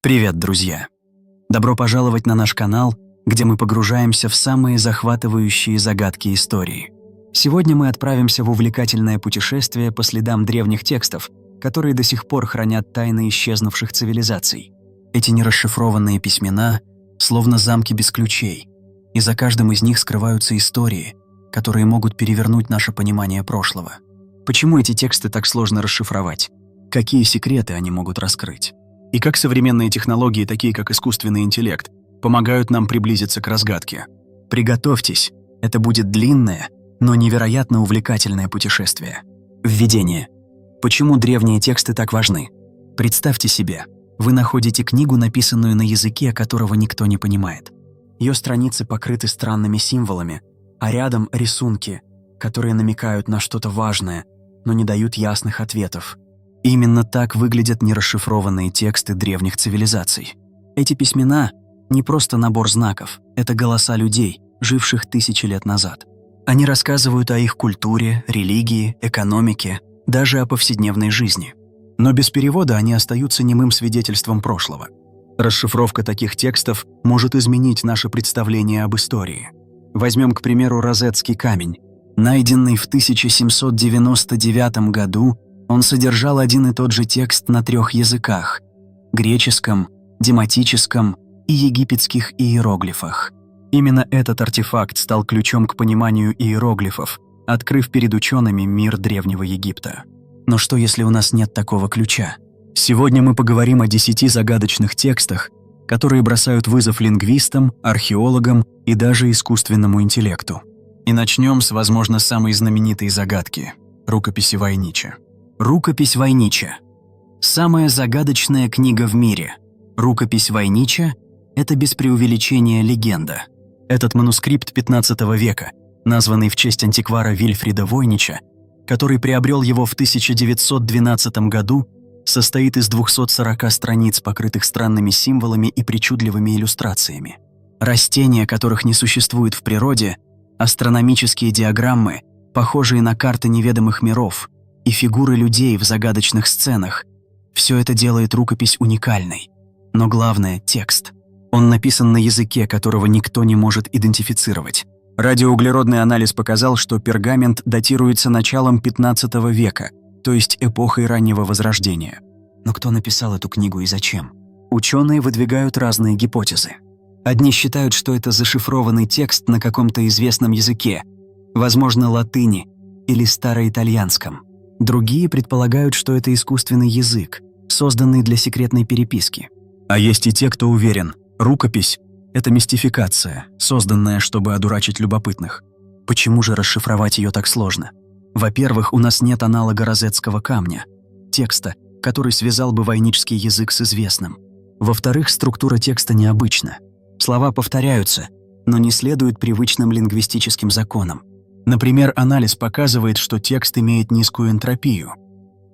Привет, друзья! Добро пожаловать на наш канал, где мы погружаемся в самые захватывающие загадки истории. Сегодня мы отправимся в увлекательное путешествие по следам древних текстов, которые до сих пор хранят тайны исчезнувших цивилизаций. Эти нерасшифрованные письмена словно замки без ключей, и за каждым из них скрываются истории, которые могут перевернуть наше понимание прошлого. Почему эти тексты так сложно расшифровать? Какие секреты они могут раскрыть? И как современные технологии, такие как искусственный интеллект, помогают нам приблизиться к разгадке? Приготовьтесь, это будет длинное, но невероятно увлекательное путешествие. Введение. Почему древние тексты так важны? Представьте себе, вы находите книгу, написанную на языке, которого никто не понимает. Ее страницы покрыты странными символами, а рядом рисунки, которые намекают на что-то важное, но не дают ясных ответов. Именно так выглядят нерасшифрованные тексты древних цивилизаций. Эти письмена — не просто набор знаков, это голоса людей, живших тысячи лет назад. Они рассказывают о их культуре, религии, экономике, даже о повседневной жизни. Но без перевода они остаются немым свидетельством прошлого. Расшифровка таких текстов может изменить наше представление об истории. Возьмем, к примеру, Розетский камень. Найденный в 1799 году, он содержал один и тот же текст на 3 языках – греческом, дематическом и египетских иероглифах. Именно этот артефакт стал ключом к пониманию иероглифов, открыв перед учеными мир Древнего Египта. Но что, если у нас нет такого ключа? Сегодня мы поговорим о 10 загадочных текстах, которые бросают вызов лингвистам, археологам и даже искусственному интеллекту. И начнем с, возможно, самой знаменитой загадки – рукописи Войнича. Рукопись Войнича. Самая загадочная книга в мире. Рукопись Войнича – это без преувеличения легенда. Этот манускрипт XV века, названный в честь антиквара Вильфрида Войнича, который приобрел его в 1912 году, состоит из 240 страниц, покрытых странными символами и причудливыми иллюстрациями. Растения, которых не существует в природе, астрономические диаграммы, похожие на карты неведомых миров, и фигуры людей в загадочных сценах – все это делает рукопись уникальной. Но главное – текст. Он написан на языке, которого никто не может идентифицировать. Радиоуглеродный анализ показал, что пергамент датируется началом XV века, то есть эпохой раннего Возрождения. Но кто написал эту книгу и зачем? Ученые выдвигают разные гипотезы. Одни считают, что это зашифрованный текст на каком-то известном языке, возможно, латыни или староитальянском. Другие предполагают, что это искусственный язык, созданный для секретной переписки. А есть и те, кто уверен, рукопись — это мистификация, созданная, чтобы одурачить любопытных. Почему же расшифровать ее так сложно? Во-первых, у нас нет аналога Розетского камня, текста, который связал бы войничский язык с известным. Во-вторых, структура текста необычна. Слова повторяются, но не следуют привычным лингвистическим законам. Например, анализ показывает, что текст имеет низкую энтропию.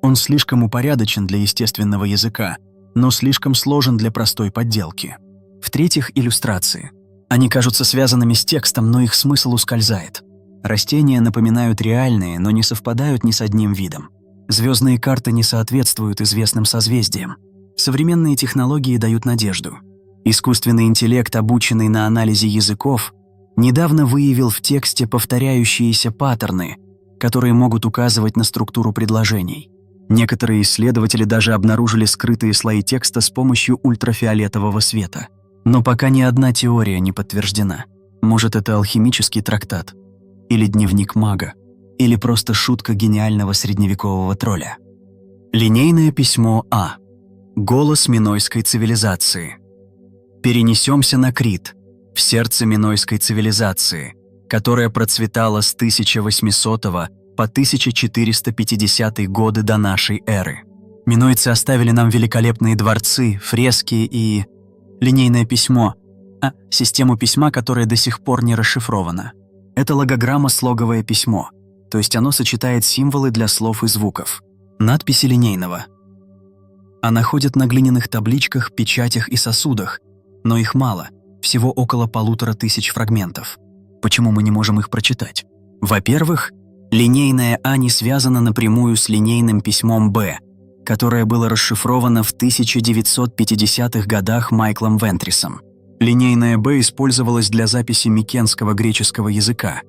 Он слишком упорядочен для естественного языка, но слишком сложен для простой подделки. В-третьих, иллюстрации. Они кажутся связанными с текстом, но их смысл ускользает. Растения напоминают реальные, но не совпадают ни с одним видом. Звездные карты не соответствуют известным созвездиям. Современные технологии дают надежду. Искусственный интеллект, обученный на анализе языков, недавно выявил в тексте повторяющиеся паттерны, которые могут указывать на структуру предложений. Некоторые исследователи даже обнаружили скрытые слои текста с помощью ультрафиолетового света. Но пока ни одна теория не подтверждена. Может, это алхимический трактат, или дневник мага, или просто шутка гениального средневекового тролля. Линейное письмо А. Голос минойской цивилизации. Перенесемся на Крит, в сердце минойской цивилизации, которая процветала с 1800 по 1450 годы до нашей эры. Минойцы оставили нам великолепные дворцы, фрески и линейное письмо, систему письма, которая до сих пор не расшифрована. Это логограмма-слоговое письмо, то есть оно сочетает символы для слов и звуков. Надписи линейного. А находят на глиняных табличках, печатях и сосудах, но их мало, всего около 1500 фрагментов. Почему мы не можем их прочитать? Во-первых, линейное А не связано напрямую с линейным письмом Б, которое было расшифровано в 1950-х годах Майклом Вентрисом. Линейное «Б» использовалось для записи микенского греческого языка,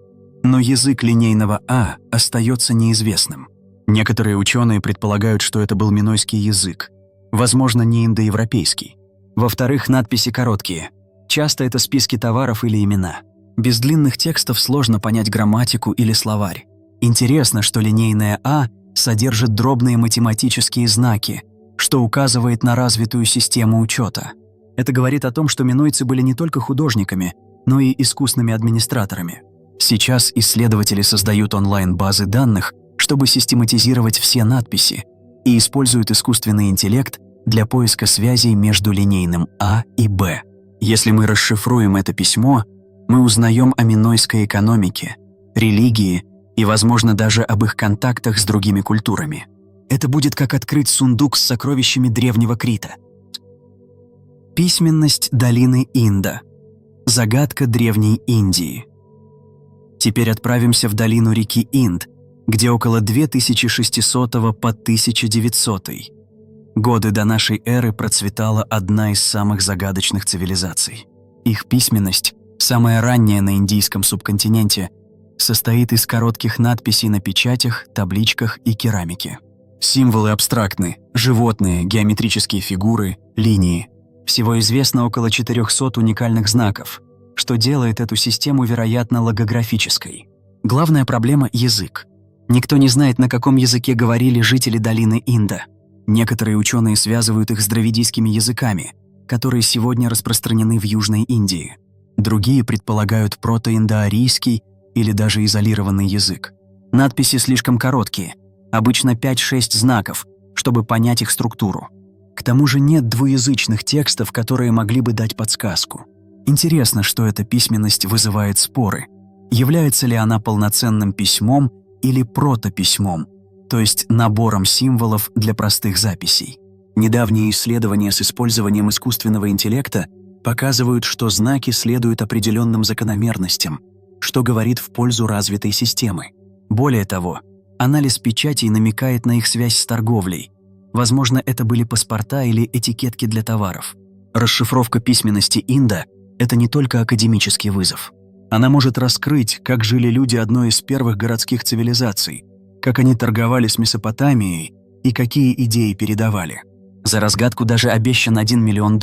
но язык линейного «А» остается неизвестным. Некоторые ученые предполагают, что это был минойский язык, возможно, не индоевропейский. Во-вторых, надписи короткие. Часто это списки товаров или имена. Без длинных текстов сложно понять грамматику или словарь. Интересно, что линейное «А» содержит дробные математические знаки, что указывает на развитую систему учета. Это говорит о том, что минойцы были не только художниками, но и искусными администраторами. Сейчас исследователи создают онлайн-базы данных, чтобы систематизировать все надписи, и используют искусственный интеллект для поиска связей между линейным «А» и «Б». Если мы расшифруем это письмо, мы узнаем о минойской экономике, религии и, возможно, даже об их контактах с другими культурами. Это будет как открыть сундук с сокровищами древнего Крита. Письменность долины Инда. Загадка древней Индии. Теперь отправимся в долину реки Инд, где около 2600 по 1900 годы до нашей эры процветала одна из самых загадочных цивилизаций. Их письменность, самая ранняя на индийском субконтиненте, состоит из коротких надписей на печатях, табличках и керамике. Символы абстрактны, животные, геометрические фигуры, линии. Всего известно около 400 уникальных знаков, что делает эту систему, вероятно, логографической. Главная проблема – язык. Никто не знает, на каком языке говорили жители долины Инда. Некоторые ученые связывают их с дравидийскими языками, которые сегодня распространены в Южной Индии. Другие предполагают протоиндоарийский или даже изолированный язык. Надписи слишком короткие, обычно 5-6 знаков, чтобы понять их структуру. К тому же нет двуязычных текстов, которые могли бы дать подсказку. Интересно, что эта письменность вызывает споры. Является ли она полноценным письмом или протописьмом, то есть набором символов для простых записей? Недавние исследования с использованием искусственного интеллекта показывают, что знаки следуют определенным закономерностям, что говорит в пользу развитой системы. Более того, анализ печатей намекает на их связь с торговлей. Возможно, это были паспорта или этикетки для товаров. Расшифровка письменности Инда – это не только академический вызов. Она может раскрыть, как жили люди одной из первых городских цивилизаций, как они торговали с Месопотамией и какие идеи передавали. За разгадку даже обещан $1 миллион,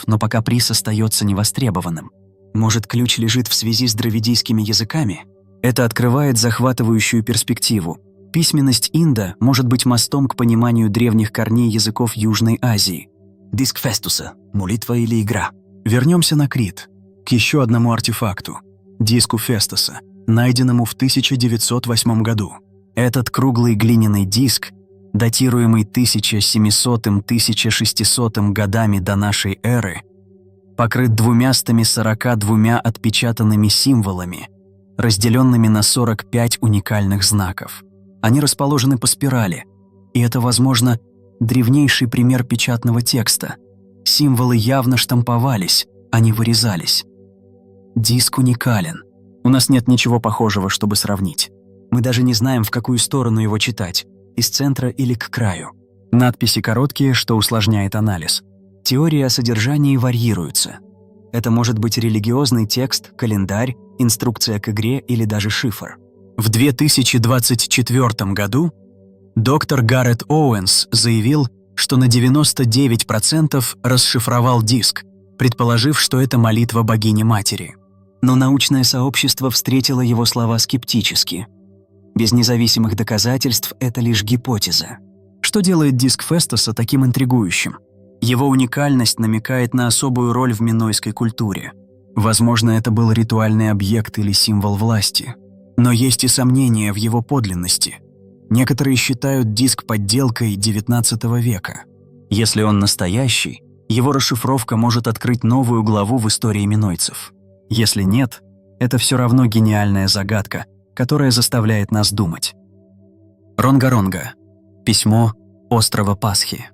но пока приз остается невостребованным. Может, ключ лежит в связи с дравидийскими языками? Это открывает захватывающую перспективу. Письменность Инда может быть мостом к пониманию древних корней языков Южной Азии. Диск Фестуса – молитва или игра. Вернемся на Крит, к еще одному артефакту – диску Фестуса, найденному в 1908 году. Этот круглый глиняный диск, датируемый 1700-1600 годами до нашей эры, покрыт 242 отпечатанными символами, разделенными на 45 уникальных знаков. Они расположены по спирали, и это, возможно, древнейший пример печатного текста. Символы явно штамповались, а не вырезались. Диск уникален. У нас нет ничего похожего, чтобы сравнить. Мы даже не знаем, в какую сторону его читать – из центра или к краю. Надписи короткие, что усложняет анализ. Теории о содержании варьируются. Это может быть религиозный текст, календарь, инструкция к игре или даже шифр. В 2024 году доктор Гаррет Оуэнс заявил, что на 99% расшифровал диск, предположив, что это молитва богини-матери. Но научное сообщество встретило его слова скептически. Без независимых доказательств это лишь гипотеза. Что делает диск Фестуса таким интригующим? Его уникальность намекает на особую роль в минойской культуре. Возможно, это был ритуальный объект или символ власти. Но есть и сомнения в его подлинности. Некоторые считают диск подделкой XIX века. Если он настоящий, его расшифровка может открыть новую главу в истории минойцев. Если нет, это все равно гениальная загадка, которая заставляет нас думать. Ронга-Ронга. Письмо острова Пасхи.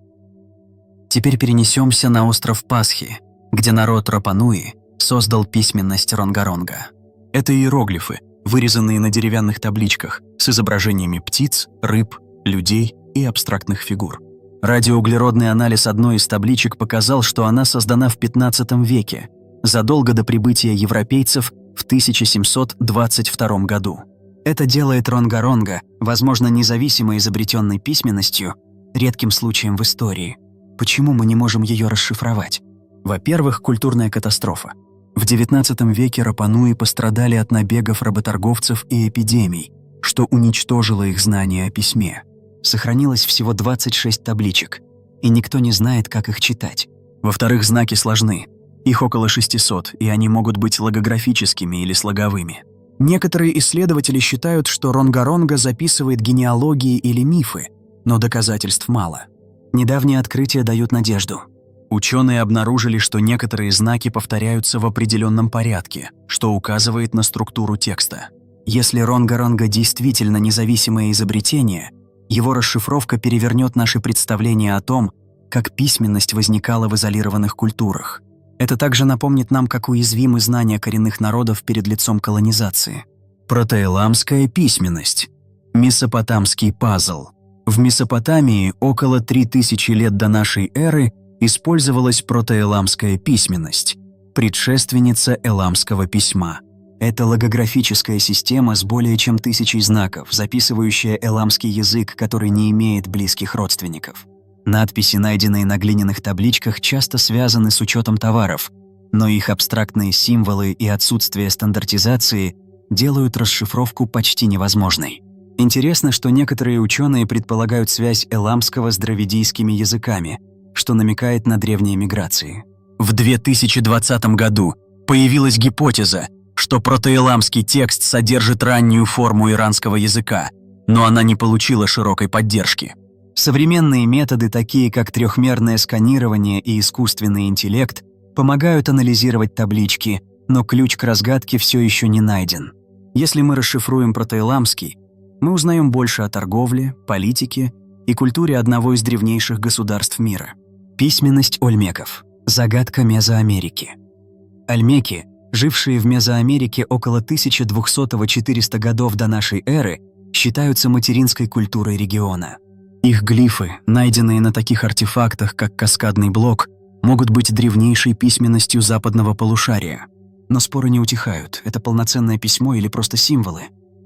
Теперь перенесемся на остров Пасхи, где народ Рапануи создал письменность Ронга-Ронга. Это иероглифы, вырезанные на деревянных табличках с изображениями птиц, рыб, людей и абстрактных фигур. Радиоуглеродный анализ одной из табличек показал, что она создана в 15 веке, задолго до прибытия европейцев в 1722 году. Это делает ронга-ронга, возможно, независимо изобретенной письменностью, редким случаем в истории. Почему мы не можем ее расшифровать? Во-первых, культурная катастрофа. В XIX веке Рапануи пострадали от набегов работорговцев и эпидемий, что уничтожило их знания о письме. Сохранилось всего 26 табличек, и никто не знает, как их читать. Во-вторых, знаки сложны. Их около 600, и они могут быть логографическими или слоговыми. Некоторые исследователи считают, что ронга-ронга записывает генеалогии или мифы, но доказательств мало. Недавние открытия дают надежду. Ученые обнаружили, что некоторые знаки повторяются в определенном порядке, что указывает на структуру текста. Если ронга-ронга действительно независимое изобретение, его расшифровка перевернет наши представления о том, как письменность возникала в изолированных культурах. Это также напомнит нам, как уязвимы знания коренных народов перед лицом колонизации. Протоэламская письменность. Месопотамский пазл. В Месопотамии около 3000 лет до нашей эры использовалась протоэламская письменность, предшественница эламского письма. Это логографическая система с более чем 1000 знаков, записывающая эламский язык, который не имеет близких родственников. Надписи, найденные на глиняных табличках, часто связаны с учетом товаров, но их абстрактные символы и отсутствие стандартизации делают расшифровку почти невозможной. Интересно, что некоторые ученые предполагают связь эламского с дравидийскими языками, что намекает на древние миграции. В 2020 году появилась гипотеза, что протоэламский текст содержит раннюю форму иранского языка, но она не получила широкой поддержки. Современные методы, такие как трехмерное сканирование и искусственный интеллект, помогают анализировать таблички, но ключ к разгадке все еще не найден. Если мы расшифруем протоэламский, мы узнаем больше о торговле, политике и культуре одного из древнейших государств мира. Письменность ольмеков. Загадка Мезоамерики. Ольмеки, жившие в Мезоамерике около 1200-400 годов до нашей эры, считаются материнской культурой региона. Их глифы, найденные на таких артефактах, как каскадный блок, могут быть древнейшей письменностью западного полушария. Но споры не утихают, это полноценное письмо или просто символы.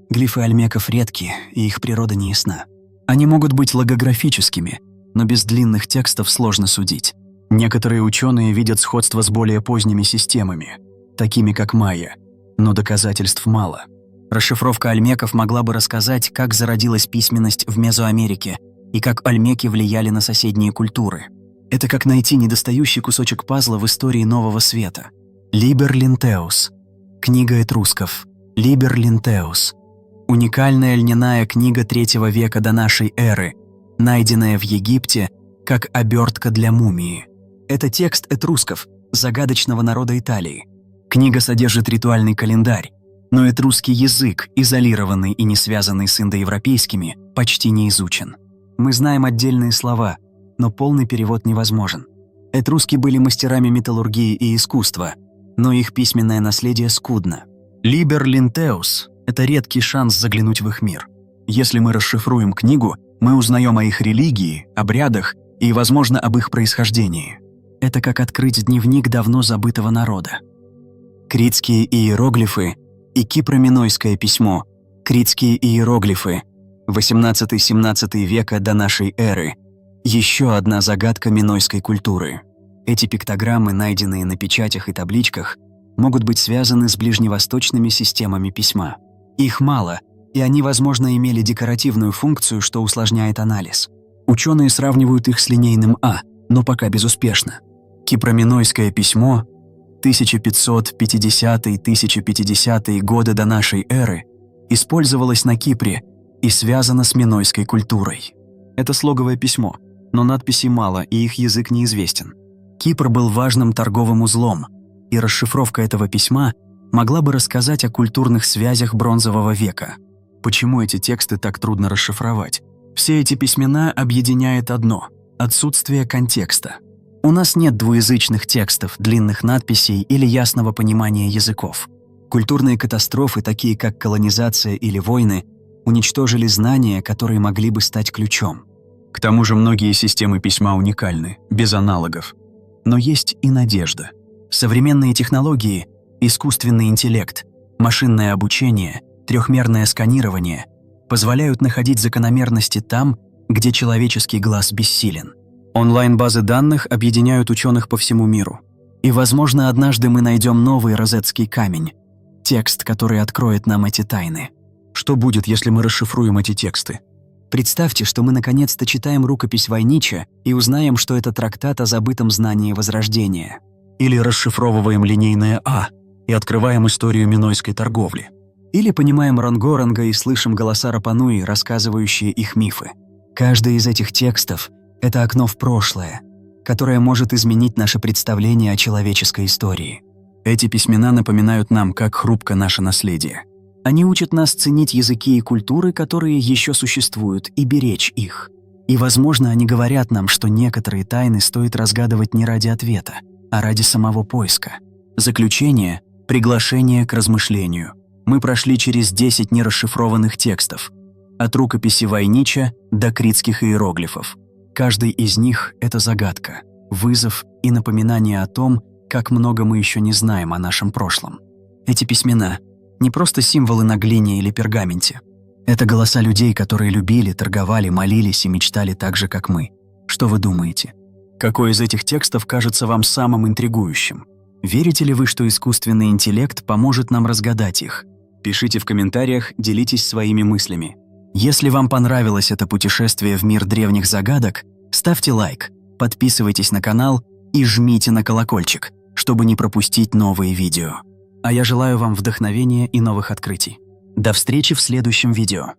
Глифы ольмеков редки, и их природа не ясна. Они могут быть логографическими, но без длинных текстов сложно судить. Некоторые ученые видят сходство с более поздними системами, такими как майя, но доказательств мало. Расшифровка ольмеков могла бы рассказать, как зародилась письменность в Мезоамерике и как ольмеки влияли на соседние культуры. Это как найти недостающий кусочек пазла в истории Нового Света. Либер Линтеус. Книга этрусков. Либер Линтеус. Уникальная льняная книга III века до нашей эры, найденная в Египте как обертка для мумии. Это текст этрусков, загадочного народа Италии. Книга содержит ритуальный календарь, но этрусский язык, изолированный и не связанный с индоевропейскими, почти не изучен. Мы знаем отдельные слова, но полный перевод невозможен. Этруски были мастерами металлургии и искусства, но их письменное наследие скудно. Либер Линтеус – это редкий шанс заглянуть в их мир. Если мы расшифруем книгу, мы узнаем о их религии, обрядах и, возможно, об их происхождении. Это как открыть дневник давно забытого народа. Критские иероглифы и кипро-минойское письмо. Критские иероглифы 18-17 века до нашей эры. Еще одна загадка минойской культуры. Эти пиктограммы, найденные на печатях и табличках, могут быть связаны с ближневосточными системами письма. Их мало, и они, возможно, имели декоративную функцию, что усложняет анализ. Ученые сравнивают их с линейным А, но пока безуспешно. Кипро-минойское письмо 1550-1050 годы до нашей эры использовалось на Кипре и связано с минойской культурой. Это слоговое письмо, но надписей мало, и их язык неизвестен. Кипр был важным торговым узлом, и расшифровка этого письма могла бы рассказать о культурных связях Бронзового века. Почему эти тексты так трудно расшифровать? Все эти письмена объединяет одно – отсутствие контекста. У нас нет двуязычных текстов, длинных надписей или ясного понимания языков. Культурные катастрофы, такие как колонизация или войны, уничтожили знания, которые могли бы стать ключом. К тому же многие системы письма уникальны, без аналогов. Но есть и надежда. Современные технологии, искусственный интеллект, машинное обучение, трехмерное сканирование позволяют находить закономерности там, где человеческий глаз бессилен. Онлайн-базы данных объединяют ученых по всему миру. И, возможно, однажды мы найдем новый розетский камень, текст, который откроет нам эти тайны. Что будет, если мы расшифруем эти тексты? Представьте, что мы наконец-то читаем рукопись Войнича и узнаем, что это трактат о забытом знании Возрождения. Или расшифровываем линейное «А» и открываем историю минойской торговли. Или понимаем Ронгоранга и слышим голоса Рапануи, рассказывающие их мифы. Каждый из этих текстов — это окно в прошлое, которое может изменить наше представление о человеческой истории. Эти письмена напоминают нам, как хрупко наше наследие. Они учат нас ценить языки и культуры, которые еще существуют, и беречь их. И, возможно, они говорят нам, что некоторые тайны стоит разгадывать не ради ответа, а ради самого поиска. Заключение — приглашение к размышлению. Мы прошли через 10 нерасшифрованных текстов, от рукописи Войнича до критских иероглифов. Каждый из них — это загадка, вызов и напоминание о том, как много мы еще не знаем о нашем прошлом. Эти письмена — не просто символы на глине или пергаменте. Это голоса людей, которые любили, торговали, молились и мечтали так же, как мы. Что вы думаете? Какой из этих текстов кажется вам самым интригующим? Верите ли вы, что искусственный интеллект поможет нам разгадать их? Пишите в комментариях, делитесь своими мыслями. Если вам понравилось это путешествие в мир древних загадок, ставьте лайк, подписывайтесь на канал и жмите на колокольчик, чтобы не пропустить новые видео. А я желаю вам вдохновения и новых открытий. До встречи в следующем видео.